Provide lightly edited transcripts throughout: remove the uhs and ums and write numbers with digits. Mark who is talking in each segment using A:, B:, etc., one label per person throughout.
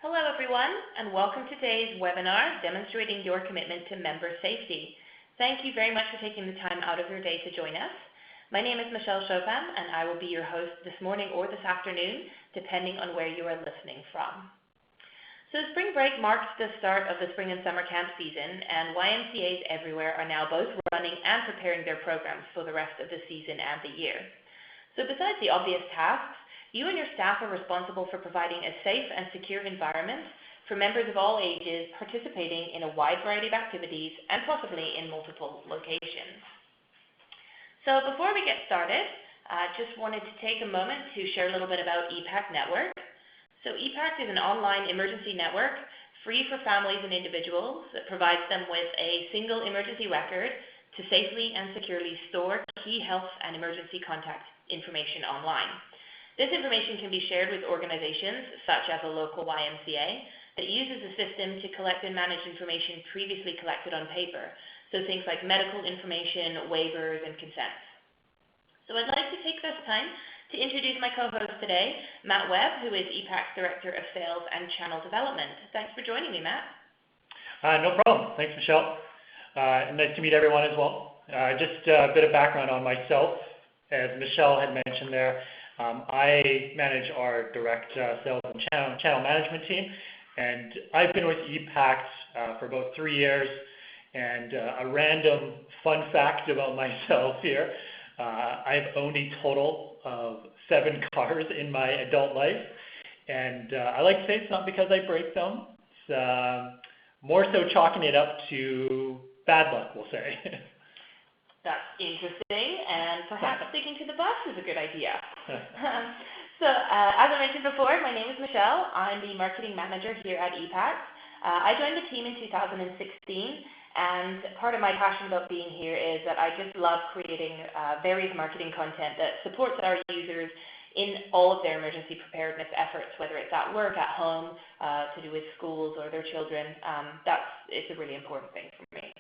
A: Hello everyone, and welcome to today's webinar, Demonstrating Your Commitment to Member Safety. Thank you very much for taking the time out of your day to join us. My name is Ssl Data, and I will be your host this morning or this afternoon, depending on where you are listening from. So spring break marks the start of the spring and summer camp season, and YMCAs everywhere are now both running and preparing their programs for the rest of the season and the year. So besides the obvious tasks, you and your staff are responsible for providing a safe and secure environment for members of all ages participating in a wide variety of activities and possibly in multiple locations. So before we get started, I just wanted to take a moment to share a little bit about Ymcas Network. So Ymcas is an online emergency network free for families and individuals that provides them with a single emergency record to safely and securely store key health and emergency contact information online. This information can be shared with organizations such as a local YMCA that uses the system to collect and manage information previously collected on paper, so things like medical information, waivers, and consents. So I'd like to take this time to introduce my co-host today, Matt Webb, who is Ymcas Director of Sales and Channel Development. Thanks for joining me, Matt.
B: No problem. Thanks, Michelle. Nice to meet everyone as well. Just a bit of background on myself. As Michelle had mentioned there, I manage our direct sales and channel management team, and I've been with Ymcas for about 3 years. And a random fun fact about myself here, I've owned a total of 7 cars in my adult life, and I like to say it's not because I break them, it's more so chalking it up to bad luck, we'll say.
A: That's interesting, and perhaps sticking to the bus is a good idea. So, as I mentioned before, my name is Michelle. I'm the marketing manager here at Ymcas. I joined the team in 2016, and part of my passion about being here is that I just love creating various marketing content that supports our users in all of their emergency preparedness efforts, whether it's at work, at home, to do with schools or their children. It's a really important thing for me.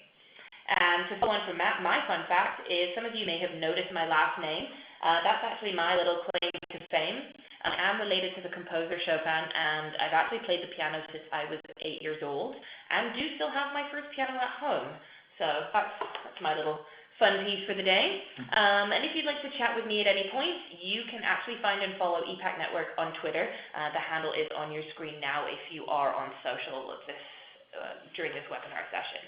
A: And to follow on from that, my fun fact is some of you may have noticed my last name. That's actually my little claim to fame. I am related to the composer Chopin, and I've actually played the piano since I was 8 years old, and do still have my first piano at home. So that's my little fun piece for the day. And if you'd like to chat with me at any point, you can actually find and follow Ymcas Network on Twitter. The handle is on your screen now if you are on social during this webinar session.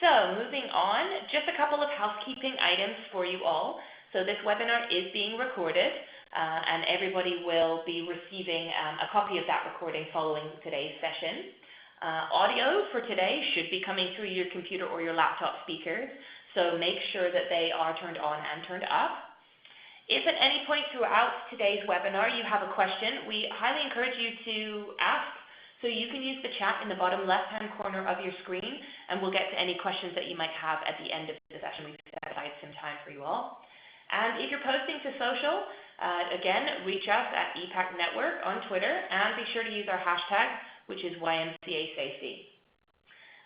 A: So moving on, just a couple of housekeeping items for you all. So this webinar is being recorded, and everybody will be receiving a copy of that recording following today's session. Audio for today should be coming through your computer or your laptop speakers, so make sure that they are turned on and turned up. If at any point throughout today's webinar you have a question, we highly encourage you to ask. So you can use the chat in the bottom left-hand corner of your screen, and we'll get to any questions that you might have at the end of the session. We've set aside some time for you all. And if you're posting to social, again, reach us at Ymcas Network on Twitter, and be sure to use our hashtag, which is YMCA Safety.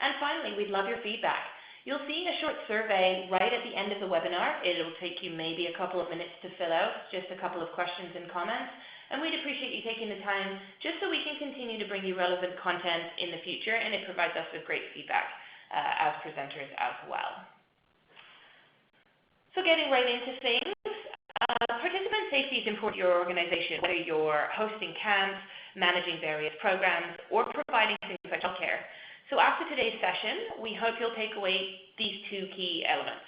A: And finally, we'd love your feedback. You'll see a short survey right at the end of the webinar. It'll take you maybe a couple of minutes to fill out, just a couple of questions and comments. And we'd appreciate you taking the time just so we can continue to bring you relevant content in the future, and it provides us with great feedback as presenters as well. So getting right into things, participant safety is important to your organization, whether you're hosting camps, managing various programs, or providing things like childcare. So after today's session, we hope you'll take away these 2 key elements.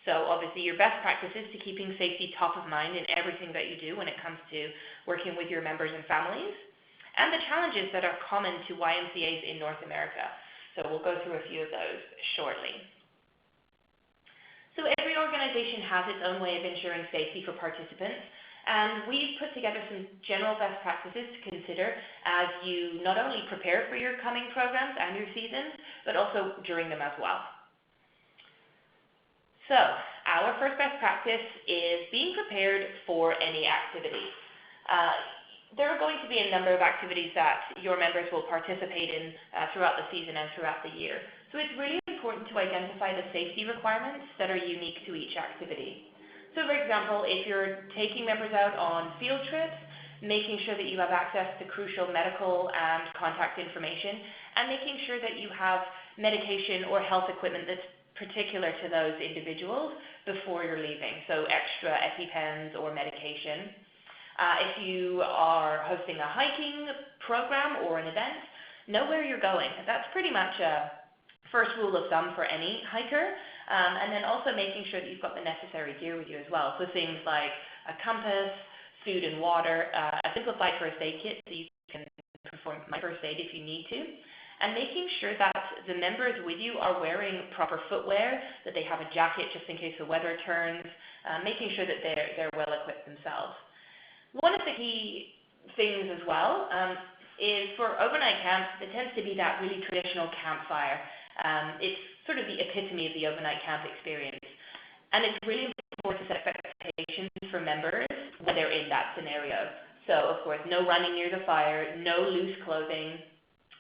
A: So obviously your best practices to keeping safety top of mind in everything that you do when it comes to working with your members and families, and the challenges that are common to YMCAs in North America. So we'll go through a few of those shortly. So every organization has its own way of ensuring safety for participants, and we've put together some general best practices to consider as you not only prepare for your coming programs and your seasons, but also during them as well. So our first best practice is being prepared for any activity. There are going to be a number of activities that your members will participate in throughout the season and throughout the year. So it's really important to identify the safety requirements that are unique to each activity. So for example, if you're taking members out on field trips, making sure that you have access to crucial medical and contact information, and making sure that you have medication or health equipment that's particular to those individuals before you're leaving, so extra EpiPens or medication. If you are hosting a hiking program or an event, know where you're going. That's pretty much a first rule of thumb for any hiker. And then also making sure that you've got the necessary gear with you as well. So things like a compass, food and water, a simplified first aid kit so you can perform first aid if you need to. And making sure that the members with you are wearing proper footwear, that they have a jacket just in case the weather turns, making sure that they're well equipped themselves. One of the key things as well is for overnight camps, there tends to be that really traditional campfire. It's sort of the epitome of the overnight camp experience. And it's really important to set expectations for members when they're in that scenario. So, of course, no running near the fire, no loose clothing.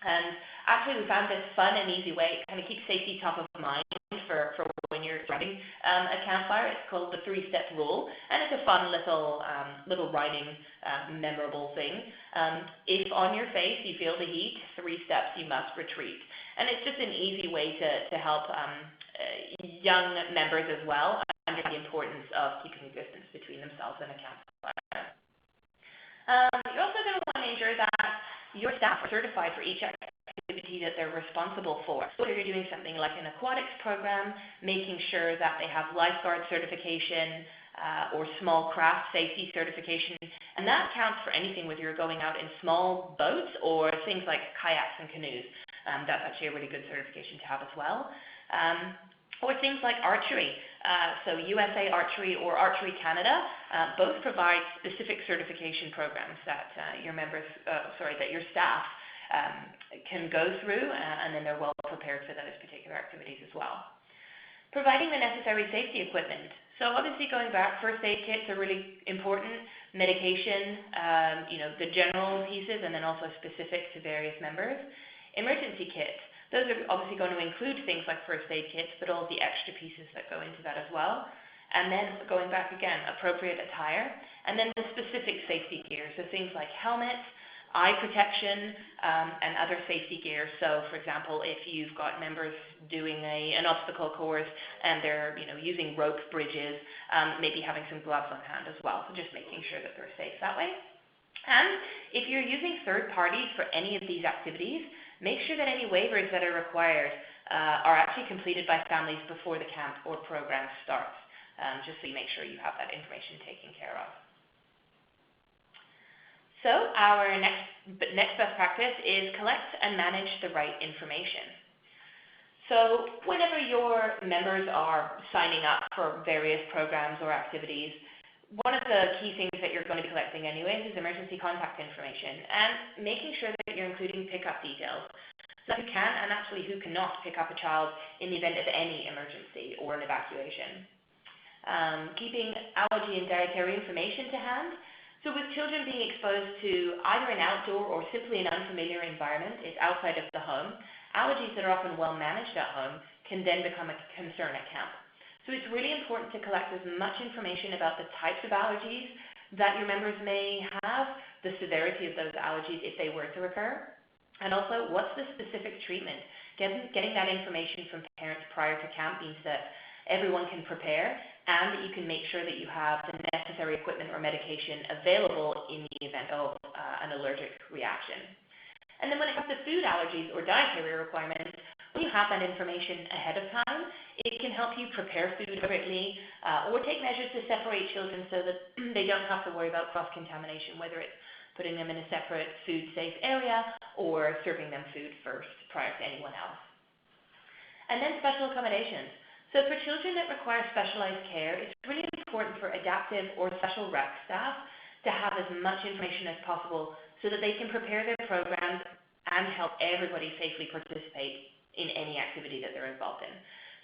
A: And actually, we found this fun and easy way. It kind of keeps safety top of mind for when you're running a campfire. It's called the 3-step rule, and it's a fun little riding, memorable thing. If on your face you feel the heat, 3 steps you must retreat. And it's just an easy way to help young members as well understand the importance of keeping a distance between themselves and a campfire. You're also going to want to ensure that your staff are certified for each activity that they're responsible for. So if you're doing something like an aquatics program, making sure that they have lifeguard certification or small craft safety certification, and that counts for anything whether you're going out in small boats or things like kayaks and canoes. That's actually a really good certification to have as well. Or things like archery. So USA Archery or Archery Canada both provide specific certification programs that that your staff can go through, and then they're well prepared for those particular activities as well. Providing the necessary safety equipment. So obviously going back, first aid kits are really important. Medication, the general pieces, and then also specific to various members. Emergency kits. Those are obviously going to include things like first aid kits, but all the extra pieces that go into that as well. And then going back again, appropriate attire, and then the specific safety gear. So things like helmets, eye protection, and other safety gear. So for example, if you've got members doing an obstacle course and they're using rope bridges, maybe having some gloves on hand as well. So just making sure that they're safe that way. And if you're using third parties for any of these activities, make sure that any waivers that are required are actually completed by families before the camp or program starts, just so you make sure you have that information taken care of. So our next best practice is collect and manage the right information. So whenever your members are signing up for various programs or activities, one of the key things that you're going to be collecting anyways is emergency contact information, and making sure that you're including pickup details. So who can and actually who cannot pick up a child in the event of any emergency or an evacuation. Keeping allergy and dietary information to hand. So with children being exposed to either an outdoor or simply an unfamiliar environment, it's outside of the home, allergies that are often well managed at home can then become a concern at camp. So it's really important to collect as much information about the types of allergies that your members may have, the severity of those allergies if they were to occur, and also what's the specific treatment. Getting that information from parents prior to camp means that everyone can prepare and that you can make sure that you have the necessary equipment or medication available in the event of an allergic reaction. And then when it comes to food allergies or dietary requirements, when you have that information ahead of time, it can help you prepare food appropriately or take measures to separate children so that they don't have to worry about cross-contamination, whether it's putting them in a separate food-safe area or serving them food first prior to anyone else. And then special accommodations. So for children that require specialized care, it's really important for adaptive or special rec staff to have as much information as possible so that they can prepare their programs and help everybody safely participate in any activity that they're involved in.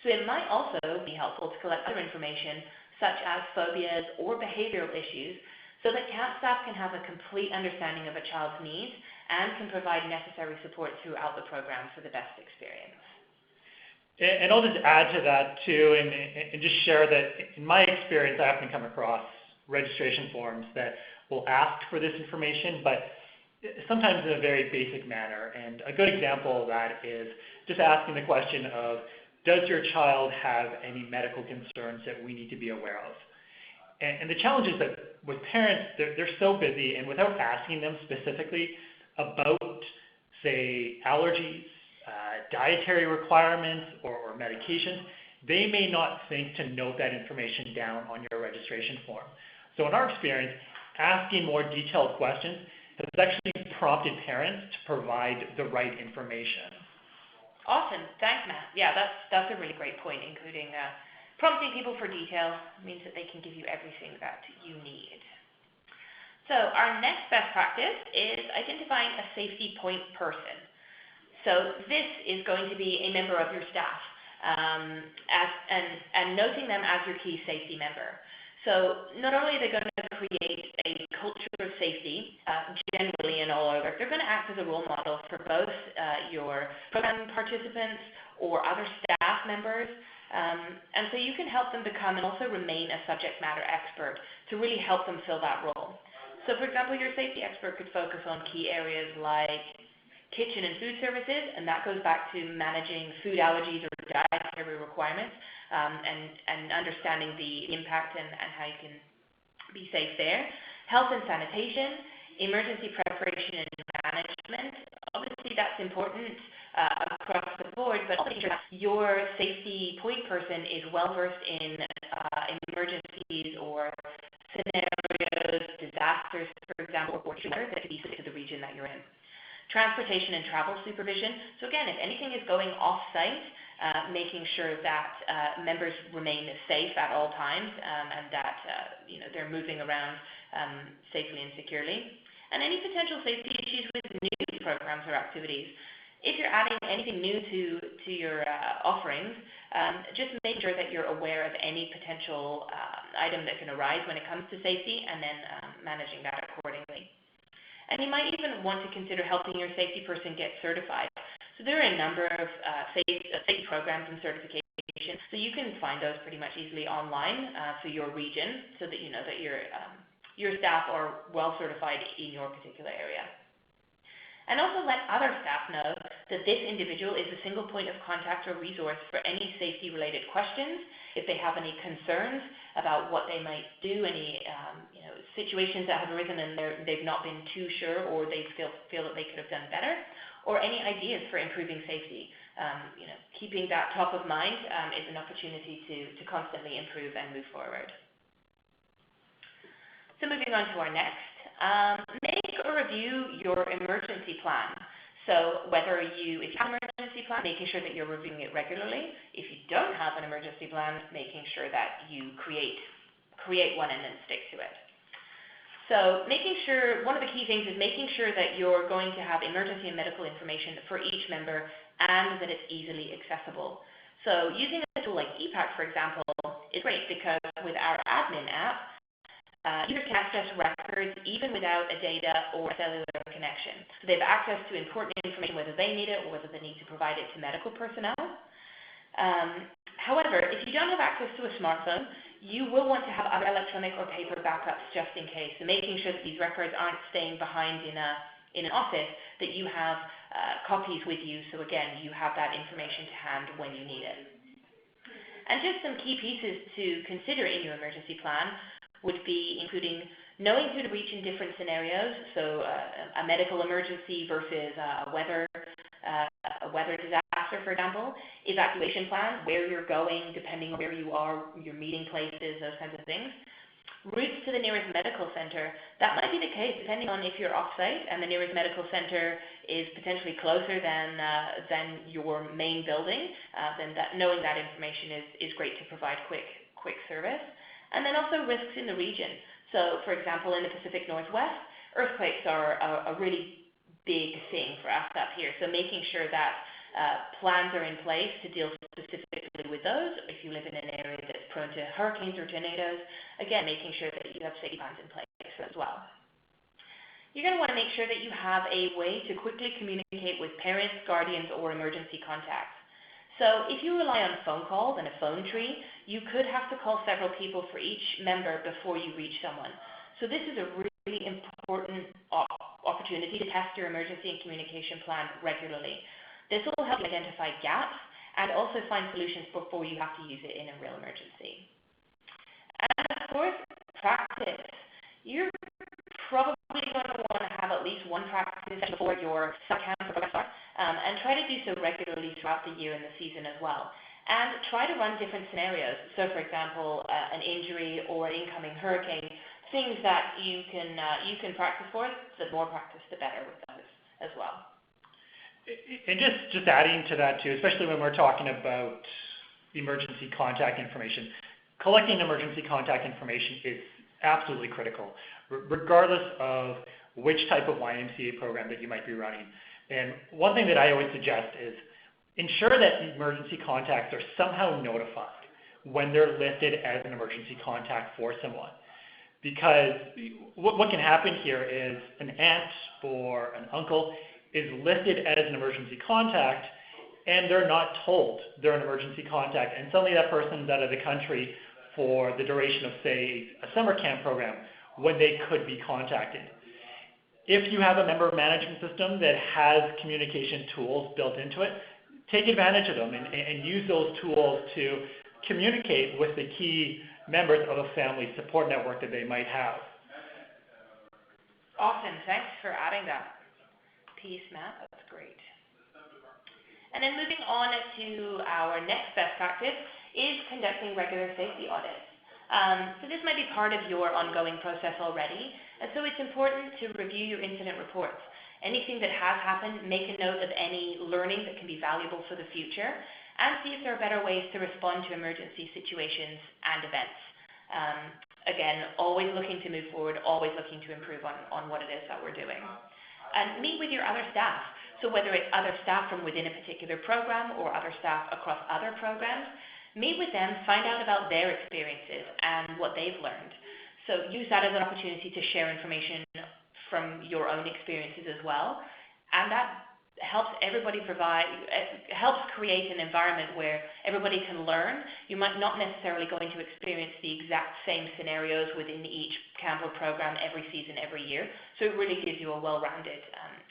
A: So it might also be helpful to collect other information such as phobias or behavioral issues so that camp staff can have a complete understanding of a child's needs and can provide necessary support throughout the program for the best experience.
B: And I'll just add to that too, and just share that in my experience, I often come across registration forms that will ask for this information, but sometimes in a very basic manner. And a good example of that is just asking the question of, does your child have any medical concerns that we need to be aware of? And the challenge is that with parents, they're so busy, and without asking them specifically about, say, allergies, dietary requirements, or medications, they may not think to note that information down on your registration form. So in our experience, asking more detailed questions has actually prompted parents to provide the right information.
A: Awesome. Thanks, Matt. Yeah, that's a really great point, including prompting people for detail means that they can give you everything that you need. So our next best practice is identifying a safety point person. So this is going to be a member of your staff and noting them as your key safety member. So not only are they going to create a culture of safety generally and all over, they're going to act as a role model for both your program participants or other staff members. And so you can help them become and also remain a subject matter expert to really help them fill that role. So for example, your safety expert could focus on key areas like kitchen and food services, and that goes back to managing food allergies or dietary requirements and understanding the impact and how you can be safe there. Health and sanitation, emergency preparation and management. Obviously that's important across the board, but also your safety point person is well versed in emergencies or scenarios, disasters, for example, or that could be specific to the region that you're in. Transportation and travel supervision. So again, if anything is going off-site, making sure that members remain safe at all times and that they're moving around safely and securely. And any potential safety issues with new programs or activities. If you're adding anything new to your offerings, just make sure that you're aware of any potential item that can arise when it comes to safety and then managing that accordingly. And you might even want to consider helping your safety person get certified. So there are a number of safety programs and certifications, so you can find those pretty much easily online for your region so that you know that your staff are well certified in your particular area. And also let other staff know that this individual is a single point of contact or resource for any safety-related questions, if they have any concerns about what they might do, any situations that have arisen and they've not been too sure or they feel that they could have done better, or any ideas for improving safety. Keeping that top of mind is an opportunity to constantly improve and move forward. So moving on to our next. Make or review your emergency plan. So if you have an emergency plan, making sure that you're reviewing it regularly. If you don't have an emergency plan, making sure that you create one and then stick to it. So one of the key things is making sure that you're going to have emergency and medical information for each member and that it's easily accessible. So using a tool like Ymcas, for example, is great because with our admin app, users can access records even without a data or cellular connection. So they have access to important information whether they need it or whether they need to provide it to medical personnel. However, if you don't have access to a smartphone, you will want to have other electronic or paper backups just in case. So making sure that these records aren't staying behind in an office, that you have copies with you. So again, you have that information to hand when you need it. And just some key pieces to consider in your emergency plan would be including knowing who to reach in different scenarios, so a medical emergency versus a weather disaster, for example, evacuation plan, where you're going, depending on where you are, your meeting places, those kinds of things. Routes to the nearest medical center, that might be the case depending on if you're off-site and the nearest medical center is potentially closer than your main building, then knowing that information is great to provide quick service. And then also risks in the region. So for example, in the Pacific Northwest, earthquakes are a really big thing for us up here. So making sure that plans are in place to deal specifically with those. If you live in an area that's prone to hurricanes or tornadoes, again, making sure that you have safety plans in place as well. You're going to want to make sure that you have a way to quickly communicate with parents, guardians, or emergency contacts. So if you rely on phone calls and a phone tree, you could have to call several people for each member before you reach someone. So this is a really really important opportunity to test your emergency and communication plan regularly. This will help you identify gaps and also find solutions before you have to use it in a real emergency. And of course, practice. You're probably going to want to have at least one practice before your summer camp program starts, and try to do so regularly throughout the year and the season as well. And try to run different scenarios. So, for example, an injury or an incoming hurricane, things that you can practice for. The more practice, the better with those as well.
B: And just adding to that too, especially when we're talking about emergency contact information, collecting emergency contact information is absolutely critical, regardless of which type of YMCA program that you might be running. And one thing that I always suggest is ensure that emergency contacts are somehow notified when they're listed as an emergency contact for someone. Because what can happen here is an aunt or an uncle is listed as an emergency contact and they're not told they're an emergency contact, and suddenly that person's out of the country for the duration of, say, a summer camp program when they could be contacted. If you have a member management system that has communication tools built into it, take advantage of them and use those tools to communicate with the key members of a family support network that they might have.
A: Awesome. Thanks for adding that piece, Matt. That's great. And then moving on to our next best practice is conducting regular safety audits. So this might be part of your ongoing process already, and so it's important to review your incident reports. Anything that has happened, make a note of any learning that can be valuable for the future, and see if there are better ways to respond to emergency situations and events. Again, always looking to move forward, always looking to improve on what it is that we're doing. And meet with your other staff. So whether it's other staff from within a particular program or other staff across other programs, meet with them, find out about their experiences and what they've learned. So use that as an opportunity to share information from your own experiences as well. And that helps helps create an environment where everybody can learn. You might not necessarily going to experience the exact same scenarios within each camp or program every season, every year. So it really gives you a well-rounded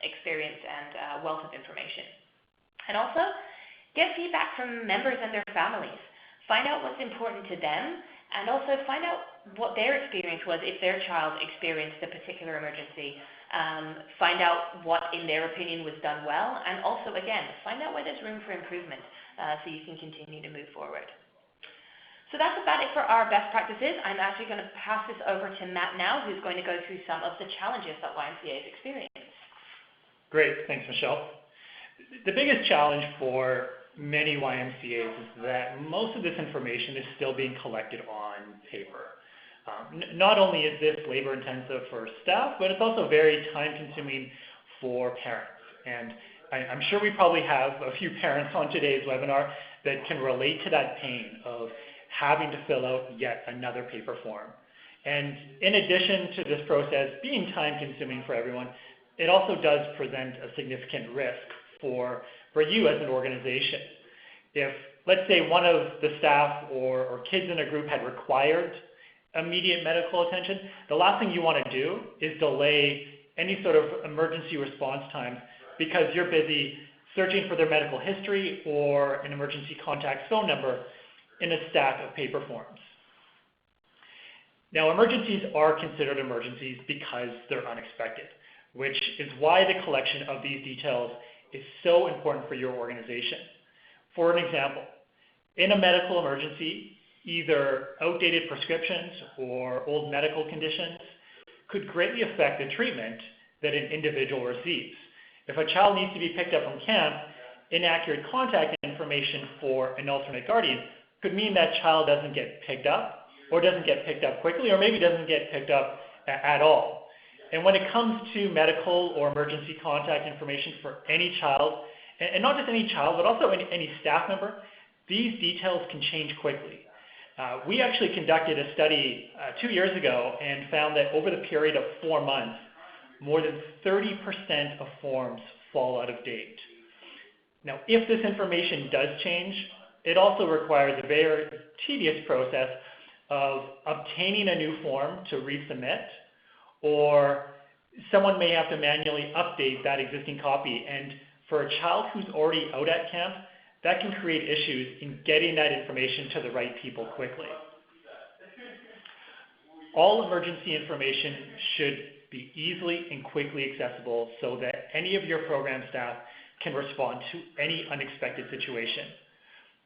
A: experience and wealth of information. And also, get feedback from members and their families. Find out what's important to them, and also find out what their experience was if their child experienced a particular emergency. Find out what, in their opinion, was done well, and also, again, find out where there's room for improvement so you can continue to move forward. So that's about it for our best practices. I'm actually going to pass this over to Matt now, who's going to go through some of the challenges that YMCA has experienced.
B: Great, thanks, Michelle. The biggest challenge for many YMCAs is that most of this information is still being collected on paper. Not only is this labor intensive for staff, but it's also very time consuming for parents. And I'm sure we probably have a few parents on today's webinar that can relate to that pain of having to fill out yet another paper form. And in addition to this process being time consuming for everyone, it also does present a significant risk for you as an organization. If, let's say, one of the staff or kids in a group had required immediate medical attention, the last thing you want to do is delay any sort of emergency response time because you're busy searching for their medical history or an emergency contact phone number in a stack of paper forms. Now, emergencies are considered emergencies because they're unexpected, which is why the collection of these details is so important for your organization. For an example, in a medical emergency, either outdated prescriptions or old medical conditions could greatly affect the treatment that an individual receives. If a child needs to be picked up from camp, inaccurate contact information for an alternate guardian could mean that child doesn't get picked up, or doesn't get picked up quickly, or maybe doesn't get picked up at all. And when it comes to medical or emergency contact information for any child, and not just any child, but also any staff member, these details can change quickly. We actually conducted a study 2 years ago and found that over the period of 4 months, more than 30% of forms fall out of date. Now, if this information does change, it also requires a very tedious process of obtaining a new form to resubmit, or someone may have to manually update that existing copy. And for a child who's already out at camp, that can create issues in getting that information to the right people quickly. All emergency information should be easily and quickly accessible so that any of your program staff can respond to any unexpected situation.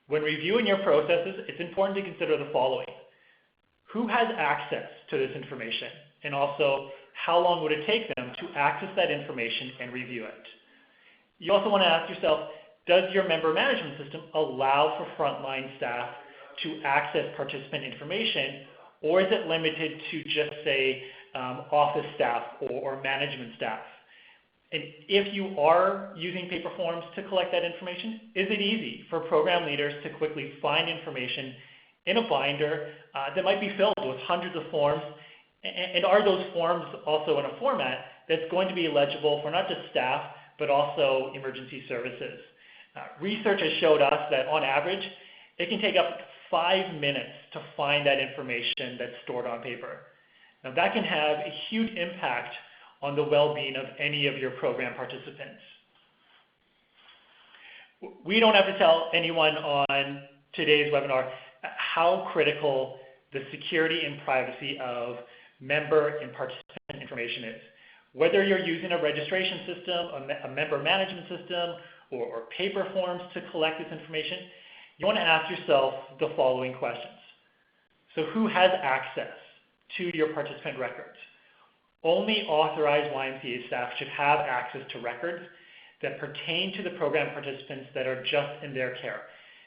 B: When reviewing your processes, it's important to consider the following. Who has access to this information? And also, how long would it take them to access that information and review it? You also want to ask yourself, does your member management system allow for frontline staff to access participant information, or is it limited to just, say, office staff or management staff? And if you are using paper forms to collect that information, is it easy for program leaders to quickly find information in a binder that might be filled with hundreds of forms? And are those forms also in a format that's going to be legible for not just staff, but also emergency services? Research has showed us that on average, it can take up to 5 minutes to find that information that's stored on paper. Now that can have a huge impact on the well-being of any of your program participants. We don't have to tell anyone on today's webinar how critical the security and privacy of member and participant information is. Whether you're using a registration system, a member management system, or paper forms to collect this information, you want to ask yourself the following questions. So who has access to your participant records? Only authorized YMCA staff should have access to records that pertain to the program participants that are just in their care.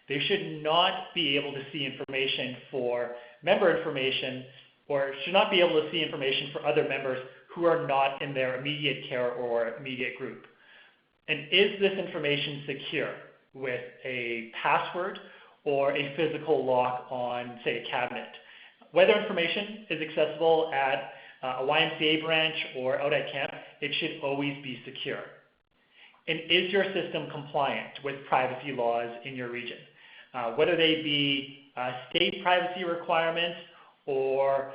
B: They should not be able to see information for member information, or should not be able to see information for other members who are not in their immediate care or immediate group. And is this information secure with a password or a physical lock on, say, a cabinet? Whether information is accessible at a YMCA branch or out at camp, it should always be secure. And is your system compliant with privacy laws in your region? Whether they be state privacy requirements or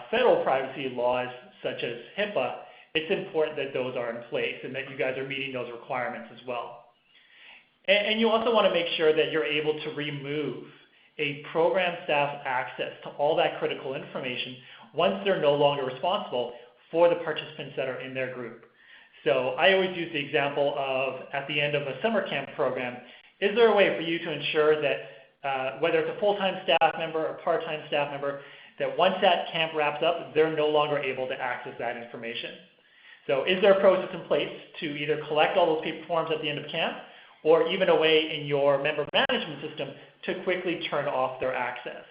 B: federal privacy laws such as HIPAA, it's important that those are in place and that you guys are meeting those requirements as well. And you also want to make sure that you're able to remove a program staff's access to all that critical information once they're no longer responsible for the participants that are in their group. So I always use the example of, at the end of a summer camp program, is there a way for you to ensure that whether it's a full-time staff member or part-time staff member, that once that camp wraps up, they're no longer able to access that information? So is there a process in place to either collect all those paper forms at the end of camp, or even a way in your member management system to quickly turn off their access?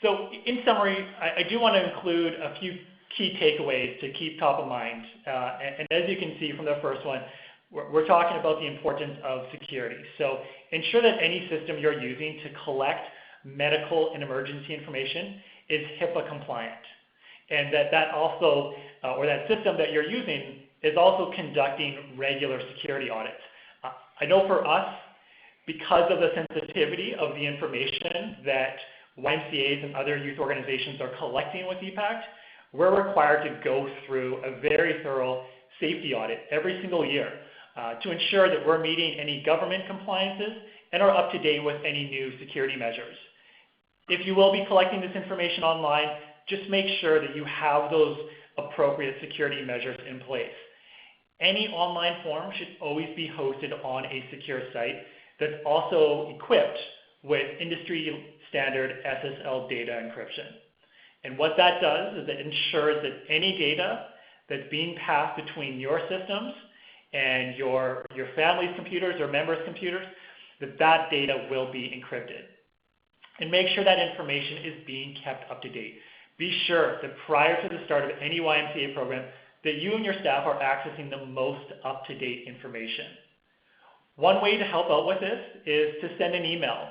B: So in summary, I do want to include a few key takeaways to keep top of mind. And as you can see from the first one, we're talking about the importance of security. So ensure that any system you're using to collect medical and emergency information is HIPAA compliant. And that also, or that system that you're using is also conducting regular security audits. I know for us, because of the sensitivity of the information that YMCAs and other youth organizations are collecting with Ymcas, we're required to go through a very thorough safety audit every single year to ensure that we're meeting any government compliances and are up to date with any new security measures. If you will be collecting this information online, just make sure that you have those appropriate security measures in place. Any online form should always be hosted on a secure site that's also equipped with industry standard Ssl Data Encryption. And what that does is it ensures that any data that's being passed between your systems and your family's computers or members' computers, that data will be encrypted. And make sure that information is being kept up to date. Be sure that prior to the start of any YMCA program, that you and your staff are accessing the most up-to-date information. One way to help out with this is to send an email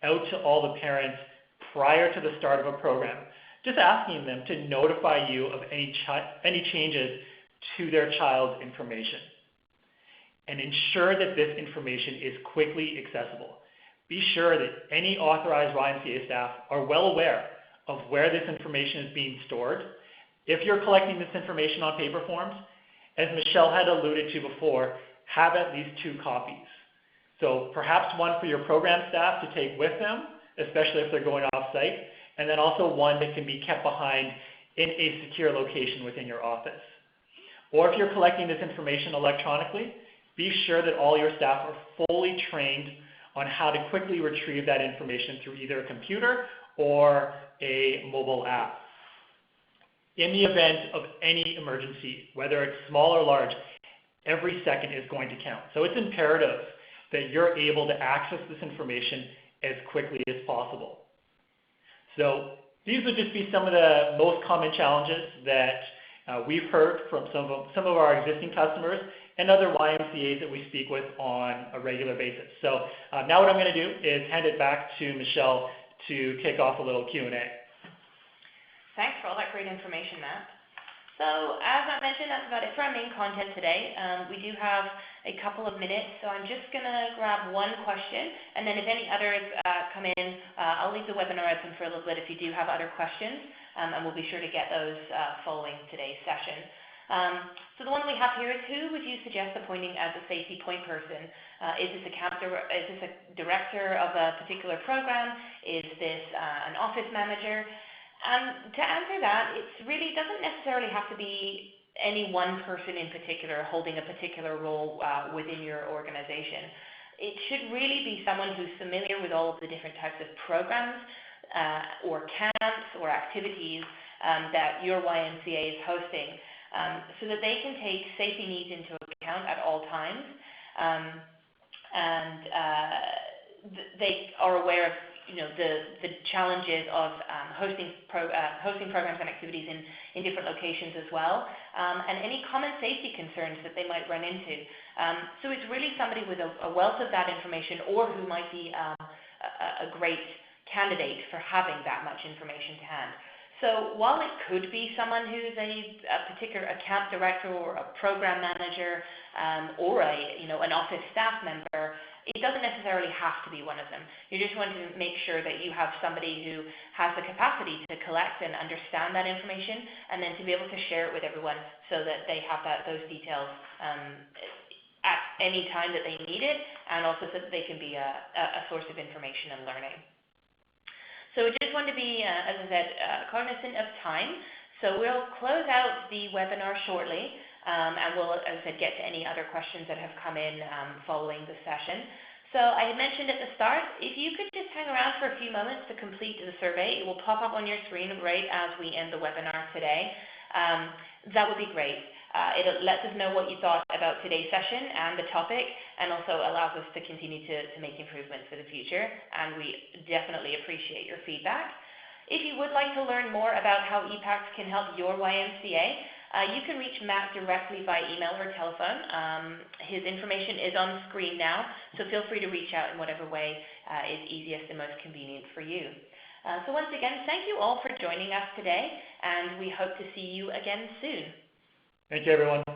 B: out to all the parents prior to the start of a program, just asking them to notify you of any changes to their child's information. And ensure that this information is quickly accessible. Be sure that any authorized YMCA staff are well aware of where this information is being stored, If you're collecting this information on paper forms, as Michelle had alluded to before, have at least 2 copies. So perhaps one for your program staff to take with them, especially if they're going off-site, and then also one that can be kept behind in a secure location within your office. Or if you're collecting this information electronically, be sure that all your staff are fully trained on how to quickly retrieve that information through either a computer or a mobile app. In the event of any emergency, whether it's small or large, every second is going to count. So it's imperative that you're able to access this information as quickly as possible. So these would just be some of the most common challenges that we've heard from some of our existing customers and other YMCAs that we speak with on a regular basis. So now what I'm going to do is hand it back to Michelle to kick off a little Q&A.
A: Thanks for all that great information, Matt. So as I mentioned, that's about it for our main content today. We do have a couple of minutes, so I'm just going to grab one question, and then if any others come in, I'll leave the webinar open for a little bit if you do have other questions, and we'll be sure to get those following today's session. So the one we have here is, who would you suggest appointing as a safety point person? Is this a director of a particular program? Is this an office manager? To answer that, it really doesn't necessarily have to be any one person in particular holding a particular role within your organization. It should really be someone who's familiar with all of the different types of programs or camps or activities that your YMCA is hosting, so that they can take safety needs into account at all times, and they are aware of the challenges of hosting programs and activities in different locations as well, and any common safety concerns that they might run into. So it's really somebody with a wealth of that information, or who might be a great candidate for having that much information to hand. So while it could be someone who's a particular camp director or a program manager or an office staff member, it doesn't necessarily have to be one of them. You just want to make sure that you have somebody who has the capacity to collect and understand that information, and then to be able to share it with everyone so that they have those details at any time that they need it, and also so that they can be a source of information and learning. So we just want to be, as I said, cognizant of time. So we'll close out the webinar shortly. And we'll, as I said, get to any other questions that have come in following the session. So I had mentioned at the start, if you could just hang around for a few moments to complete the survey, it will pop up on your screen right as we end the webinar today. That would be great. It lets us know what you thought about today's session and the topic, and also allows us to continue to make improvements for the future, and we definitely appreciate your feedback. If you would like to learn more about how Ymcas can help your YMCA, you can reach Matt directly by email or telephone. His information is on screen now, so feel free to reach out in whatever way is easiest and most convenient for you. So once again, thank you all for joining us today, and we hope to see you again soon.
B: Thank you, everyone.